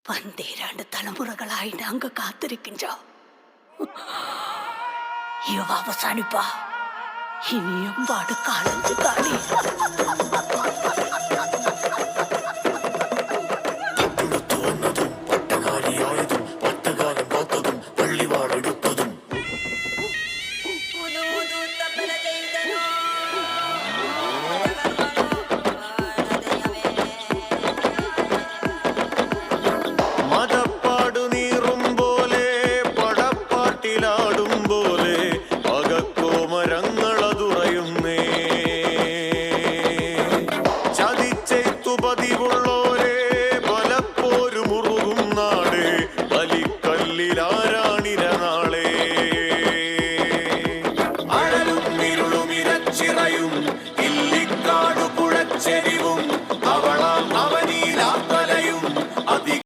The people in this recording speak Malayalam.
പന്തേരാണ്ട് തലമുറകളായി നാങ്ക കാത്തിരിക്കിன்றோம். ഇവ അവസാനിപ്പാ. ഇനിയും പാട് കാലത്ത് കാണി.